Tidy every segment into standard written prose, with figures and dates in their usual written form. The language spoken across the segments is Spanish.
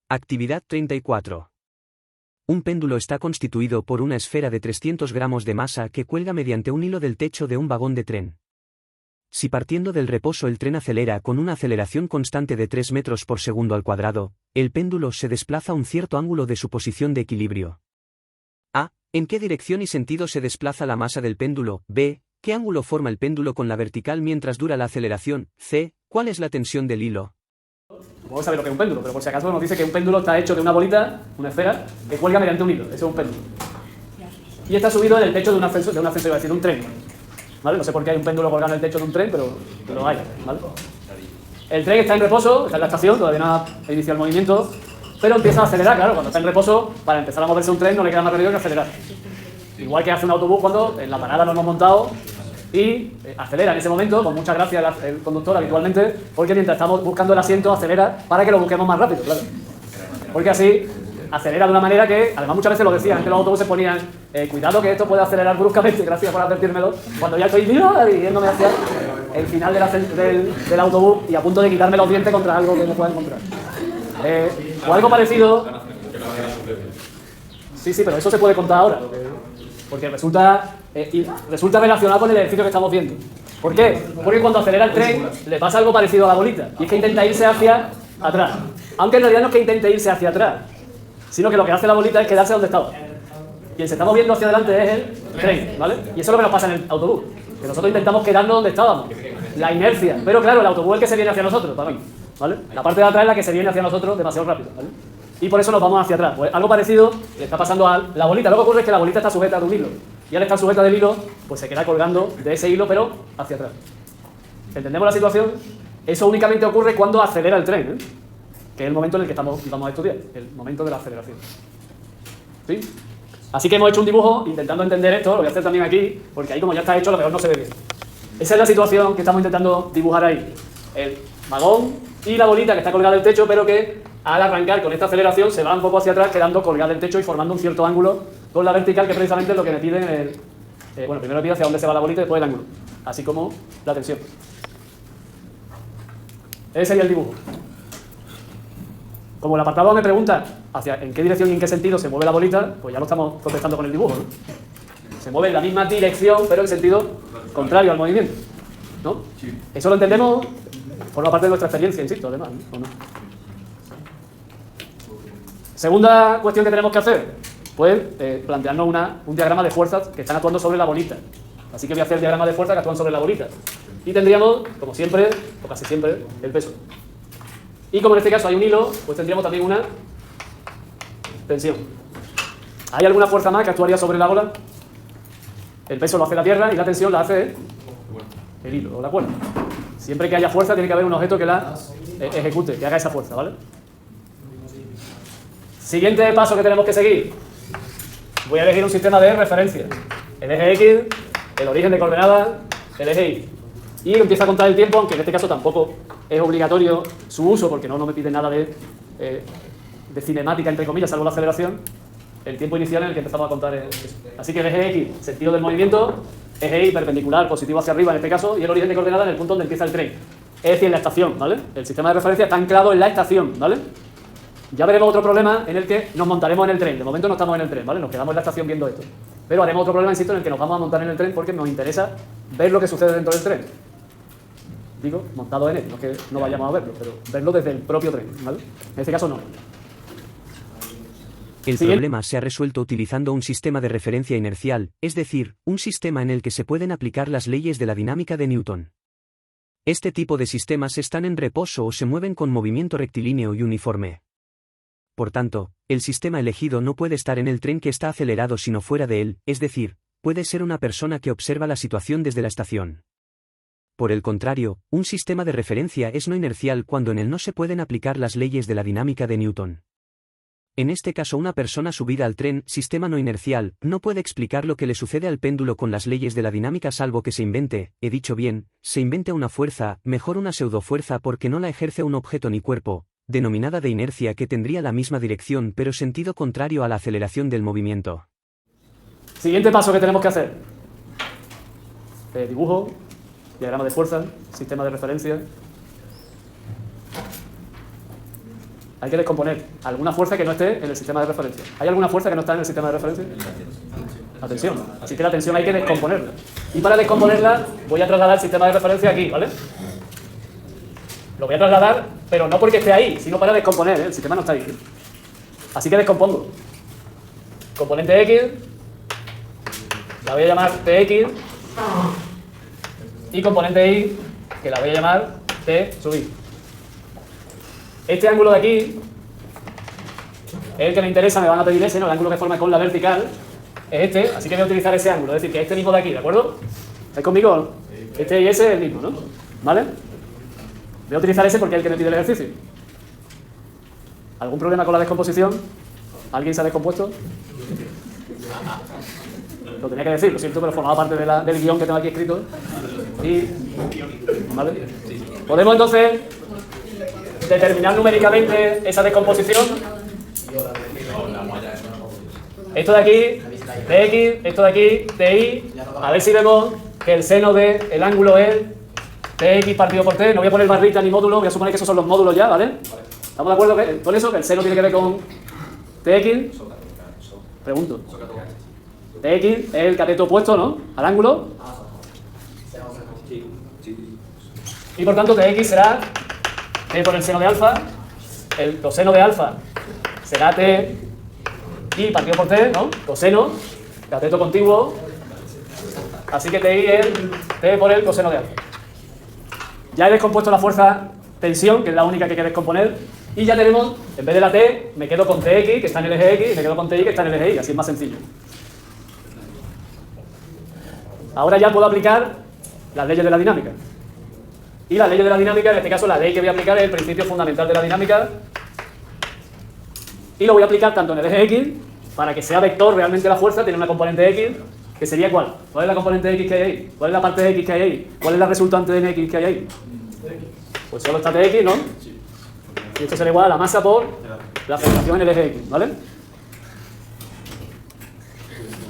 Actividad 34. Un péndulo está constituido por una esfera de 300 gramos de masa que cuelga mediante un hilo del techo de un vagón de tren. Si partiendo del reposo el tren acelera con una aceleración constante de 3 metros por segundo al cuadrado, el péndulo se desplaza a un cierto ángulo de su posición de equilibrio. A. ¿En qué dirección y sentido se desplaza la masa del péndulo? B. ¿Qué ángulo forma el péndulo con la vertical mientras dura la aceleración? C. ¿Cuál es la tensión del hilo? Vamos a saber lo que es un péndulo, pero por si acaso nos dice que un péndulo está hecho de una bolita, una esfera, que cuelga mediante un hilo. Eso es un péndulo. Y está subido en el techo de un ascensor, iba a decir, de un tren. ¿Vale? No sé por qué hay un péndulo colgado en el techo de un tren, pero hay. ¿Vale? El tren está en reposo, está en la estación, todavía no ha iniciado el movimiento, pero empieza a acelerar, claro. Cuando está en reposo, para empezar a moverse un tren no le queda más remedio que acelerar. Igual que hace un autobús cuando en la parada lo hemos montado y acelera en ese momento, con mucha gracia el conductor habitualmente, porque mientras estamos buscando el asiento acelera para que lo busquemos más rápido, claro. Porque así acelera de una manera que, además muchas veces lo decían, que los autobuses ponían cuidado que esto puede acelerar bruscamente, gracias por advertírmelo, cuando ya estoy dirigiéndome hacia el final del autobús y a punto de quitarme los dientes contra algo que me pueda encontrar. O algo parecido. Sí, pero eso se puede contar ahora, porque resulta relacionado con el ejercicio que estamos viendo. ¿Por qué? Porque cuando acelera el tren le pasa algo parecido a la bolita, y es que intenta irse hacia atrás. Aunque en realidad no es que intente irse hacia atrás, sino que lo que hace la bolita es quedarse donde estaba. Quien se está moviendo hacia adelante es el tren, ¿vale? Y eso es lo que nos pasa en el autobús, que nosotros intentamos quedarnos donde estábamos. La inercia. Pero claro, el autobús es el que se viene hacia nosotros, para mí, ¿vale? La parte de atrás es la que se viene hacia nosotros demasiado rápido, ¿vale? Y por eso nos vamos hacia atrás. Pues algo parecido le está pasando a la bolita. Lo que ocurre es que la bolita está sujeta de un hilo. Y al estar sujeta del hilo, pues se queda colgando de ese hilo, pero hacia atrás. ¿Entendemos la situación? Eso únicamente ocurre cuando acelera el tren, ¿eh? Que es el momento en el que vamos a estudiar, el momento de la aceleración. ¿Sí? Así que hemos hecho un dibujo intentando entender esto, lo voy a hacer también aquí, porque ahí como ya está hecho, lo mejor no se ve bien. Esa es la situación que estamos intentando dibujar ahí. El vagón y la bolita que está colgada del techo, pero que al arrancar con esta aceleración se va un poco hacia atrás, quedando colgada del techo y formando un cierto ángulo con la vertical, que precisamente es lo que me piden en el... bueno, primero me pide hacia dónde se va la bolita y después el ángulo, así como la tensión. Ese sería el dibujo. Como el apartado me pregunta en qué dirección y en qué sentido se mueve la bolita, pues ya lo estamos contestando con el dibujo, ¿no? Se mueve en la misma dirección, pero en sentido contrario al movimiento, ¿no? Eso lo entendemos, forma parte de nuestra experiencia, insisto, además, ¿no? ¿O no? Segunda cuestión que tenemos que hacer, pues plantearnos un diagrama de fuerzas que están actuando sobre la bolita. Así que voy a hacer el diagrama de fuerzas que actúan sobre la bolita. Y tendríamos, como siempre, o casi siempre, el peso. Y como en este caso hay un hilo, pues tendríamos también una tensión. ¿Hay alguna fuerza más que actuaría sobre la bola? El peso lo hace la tierra y la tensión la hace el hilo o la cuerda. Siempre que haya fuerza tiene que haber un objeto que la ejecute, que haga esa fuerza, ¿vale? Siguiente paso que tenemos que seguir. Voy a elegir un sistema de referencia. El eje X, el origen de coordenadas, el eje Y. Y empieza a contar el tiempo, aunque en este caso tampoco es obligatorio su uso, porque no me pide nada de cinemática, entre comillas, salvo la aceleración, el tiempo inicial en el que empezamos a contar eso. Así que el eje X, sentido del movimiento, eje Y, perpendicular, positivo hacia arriba en este caso, y el origen de coordenadas en el punto donde empieza el tren. Es decir, en la estación, ¿vale? El sistema de referencia está anclado en la estación, ¿vale? Ya veremos otro problema en el que nos montaremos en el tren. De momento no estamos en el tren, ¿vale? Nos quedamos en la estación viendo esto. Pero haremos otro problema, insisto, en el que nos vamos a montar en el tren porque nos interesa ver lo que sucede dentro del tren. Digo, montado en él, no es que no vayamos a verlo, pero verlo desde el propio tren, ¿vale? En este caso no. El problema se ha resuelto utilizando un sistema de referencia inercial, es decir, un sistema en el que se pueden aplicar las leyes de la dinámica de Newton. Este tipo de sistemas están en reposo o se mueven con movimiento rectilíneo y uniforme. Por tanto, el sistema elegido no puede estar en el tren que está acelerado sino fuera de él, es decir, puede ser una persona que observa la situación desde la estación. Por el contrario, un sistema de referencia es no inercial cuando en él no se pueden aplicar las leyes de la dinámica de Newton. En este caso una persona subida al tren, sistema no inercial, no puede explicar lo que le sucede al péndulo con las leyes de la dinámica salvo que se invente, he dicho bien, se invente una fuerza, mejor una pseudofuerza porque no la ejerce un objeto ni cuerpo, denominada de inercia que tendría la misma dirección pero sentido contrario a la aceleración del movimiento. Siguiente paso que tenemos que hacer. Dibujo, diagrama de fuerza, sistema de referencia. hay que descomponer alguna fuerza que no esté en el sistema de referencia. ¿Hay alguna fuerza que no está en el sistema de referencia? La tensión. Así que la tensión hay que descomponerla. Y para descomponerla voy a trasladar el sistema de referencia aquí, ¿vale? Lo voy a trasladar, pero no porque esté ahí, sino para descomponer, ¿eh? El sistema no está ahí. Así que descompongo. Componente X, la voy a llamar Tx, y componente Y, que la voy a llamar T sub I. Este ángulo de aquí es el que me interesa, me van a pedir ese, ¿no? El ángulo que forma con la vertical es este, así que voy a utilizar ese ángulo, es decir, que este mismo de aquí, ¿de acuerdo? ¿Estáis conmigo no? Este y ese es el mismo, ¿no? ¿Vale? Voy a utilizar ese porque es el que me pide el ejercicio. ¿Algún problema con la descomposición? ¿Alguien se ha descompuesto? Lo tenía que decir, lo siento, pero formaba parte de del guión que tengo aquí escrito. Y, ¿vale? Podemos entonces determinar numéricamente esa descomposición. Esto de aquí, Tx, esto de aquí, Ti. A ver si vemos que el seno del ángulo es Tx partido por T. No voy a poner barrita ni módulo, voy a suponer que esos son los módulos ya, ¿vale? ¿Estamos de acuerdo con eso? Que el seno tiene que ver con Tx. Pregunto. Tx es el cateto opuesto, ¿no? Al ángulo. Y por tanto Tx será T por el seno de alfa. El coseno de alfa será T y partido por T, ¿no? Coseno, cateto contiguo. Así que Ti es T por el coseno de alfa. Ya he descompuesto la fuerza tensión, que es la única que hay que descomponer. Y ya tenemos, en vez de la T, me quedo con Tx, que está en el eje X, y me quedo con Ti, que está en el eje Y. Así es más sencillo. Ahora ya puedo aplicar las leyes de la dinámica. Y las leyes de la dinámica, en este caso la ley que voy a aplicar es el principio fundamental de la dinámica. Y lo voy a aplicar tanto en el eje X, para que sea vector realmente la fuerza, tiene una componente X, que sería ¿cuál? ¿Cuál es la componente X que hay ahí? ¿Cuál es la parte de X que hay ahí? ¿Cuál es la resultante de X que hay ahí? Pues solo está Tx, ¿no? Y esto será igual a la masa por la aceleración en el eje X, ¿vale?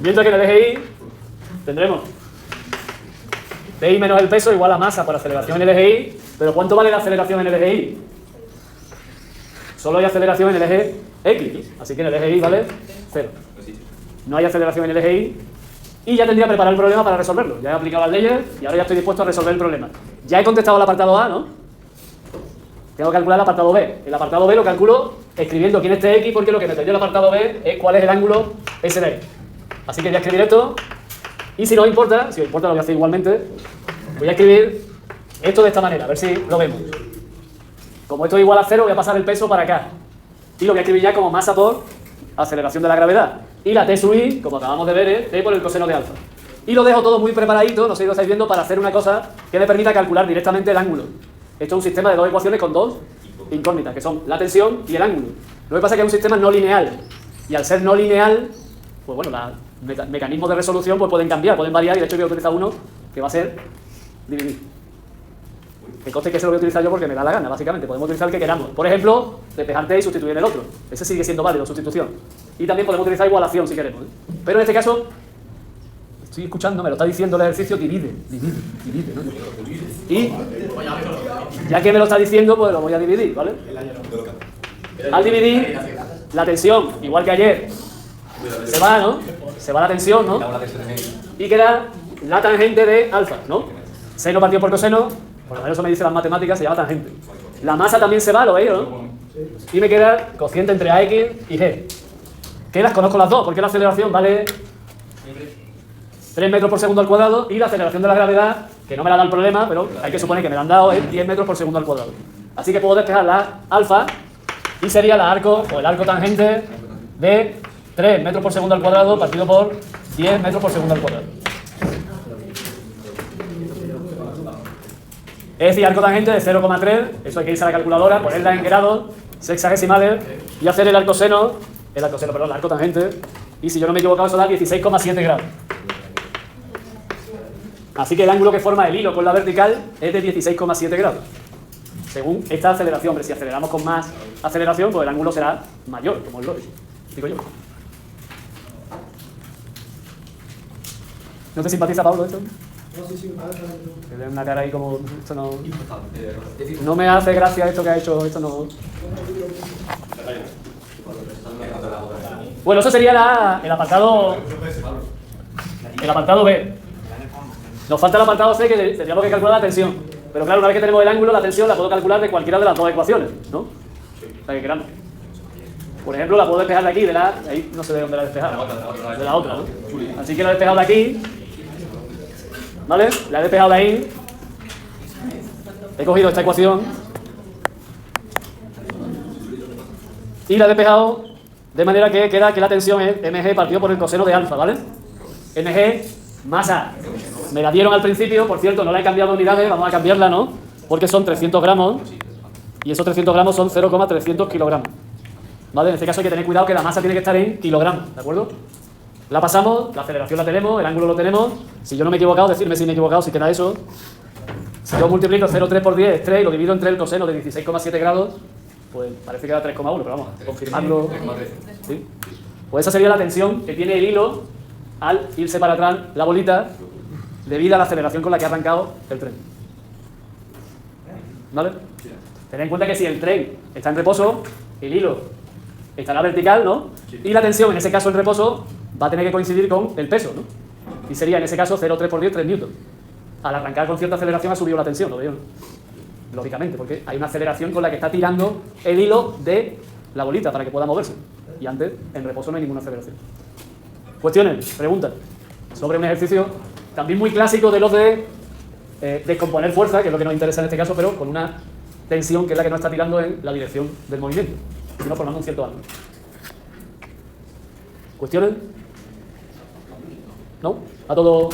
Mientras que en el eje Y tendremos Ti menos el peso igual a masa por aceleración en el eje Y. ¿Pero cuánto vale la aceleración en el eje Y? Solo hay aceleración en el eje X, así que en el eje Y vale 0. No hay aceleración en el eje Y. Y ya tendría preparado el problema para resolverlo. Ya he aplicado las leyes y ahora ya estoy dispuesto a resolver el problema. Ya he contestado el apartado A, ¿no? Tengo que calcular el apartado B. El apartado B lo calculo escribiendo quién es Tx, porque lo que me perdió el apartado B es cuál es el ángulo S de X. Así que voy a escribir esto. Y si no importa, si os importa lo voy a hacer igualmente, voy a escribir esto de esta manera, a ver si lo vemos. Como esto es igual a 0, voy a pasar el peso para acá. Y lo voy a escribir ya como masa por aceleración de la gravedad. Y la T sub I, como acabamos de ver, es T por el coseno de alfa. Y lo dejo todo muy preparadito, no sé si lo estáis viendo, para hacer una cosa que me permita calcular directamente el ángulo. Esto es un sistema de dos ecuaciones con dos incógnitas, que son la tensión y el ángulo. Lo que pasa es que es un sistema no lineal. Y al ser no lineal, pues bueno, los mecanismos de resolución pues pueden cambiar, pueden variar, y de hecho voy a utilizar uno que va a ser dividir. Que conste que ese lo voy a utilizar yo porque me da la gana, básicamente. Podemos utilizar el que queramos. Por ejemplo, despejar T y sustituir el otro. Ese sigue siendo válido, sustitución. Y también podemos utilizar igualación si queremos, ¿eh? Pero en este caso, estoy escuchando, me lo está diciendo el ejercicio, divide, ¿no? Y ya que me lo está diciendo, pues lo voy a dividir, ¿vale? Al dividir, la tensión, igual que ayer, se va, ¿no? Se va la tensión, ¿no? Y queda la tangente de alfa, ¿no? Seno partido por coseno, por lo menos eso me dice las matemáticas, se llama tangente. La masa también se va, ¿lo veis, no? Y me queda cociente entre AX y G. Que las conozco las dos, porque la aceleración vale 3 metros por segundo al cuadrado y la aceleración de la gravedad, que no me la da el problema, pero hay que suponer que me la han dado, es 10 metros por segundo al cuadrado. Así que puedo despejar la alfa y sería la arco, o el arco tangente de 3 metros por segundo al cuadrado partido por 10 metros por segundo al cuadrado. Es decir, arco tangente de 0,3, eso hay que irse a la calculadora, ponerla en grados sexagesimales y hacer el arco tangente, y si yo no me he equivocado eso da 16,7 grados. Así que el ángulo que forma el hilo con la vertical es de 16,7 grados. Según esta aceleración, pero si aceleramos con más aceleración, pues el ángulo será mayor, como es lógico, digo yo. ¿No te simpatiza, Pablo, esto? No, sí, Tiene una cara ahí como... Esto no me hace gracia esto que ha hecho, esto no... Bueno, eso sería el apartado B. Nos falta el apartado C, que tendríamos que calcular la tensión. Pero claro, una vez que tenemos el ángulo, la tensión la puedo calcular de cualquiera de las dos ecuaciones, ¿no? La que queramos. Por ejemplo, la puedo despejar de aquí, ahí no sé de dónde la he despejado. De la otra, ¿no? Así que la he despejado de aquí. ¿Vale? La he despejado de ahí. He cogido esta ecuación. Y la he despejado de manera que queda que la tensión es mg partido por el coseno de alfa, ¿vale? mg más A. Me la dieron al principio, por cierto, no la he cambiado de unidades, vamos a cambiarla, ¿no? Porque son 300 gramos y esos 300 gramos son 0,300 kilogramos. ¿Vale? En este caso hay que tener cuidado que la masa tiene que estar en kilogramos, ¿de acuerdo? La pasamos, la aceleración la tenemos, el ángulo lo tenemos. Si yo no me he equivocado, decirme si me he equivocado, si queda eso. Si yo multiplico 0,3 por 10 es 3 y lo divido entre el coseno de 16,7 grados, pues parece que da 3,1, pero vamos, confirmarlo. ¿Sí? Pues esa sería la tensión que tiene el hilo al irse para atrás la bolita debido a la aceleración con la que ha arrancado el tren. ¿Vale? Tened en cuenta que si el tren está en reposo, el hilo estará vertical, ¿no? Y la tensión, en ese caso en reposo, va a tener que coincidir con el peso, ¿no? Y sería en ese caso 0,3 por 10, 3 newtons. Al arrancar con cierta aceleración ha subido la tensión, ¿lo veis? Lógicamente, porque hay una aceleración con la que está tirando el hilo de la bolita para que pueda moverse. Y antes, en reposo, no hay ninguna aceleración. Cuestiones, preguntas sobre un ejercicio también muy clásico de los de descomponer fuerza, que es lo que nos interesa en este caso, pero con una tensión que es la que nos está tirando en la dirección del movimiento, sino formando un cierto ángulo. ¿Cuestiones? ¿No? ¿A todo?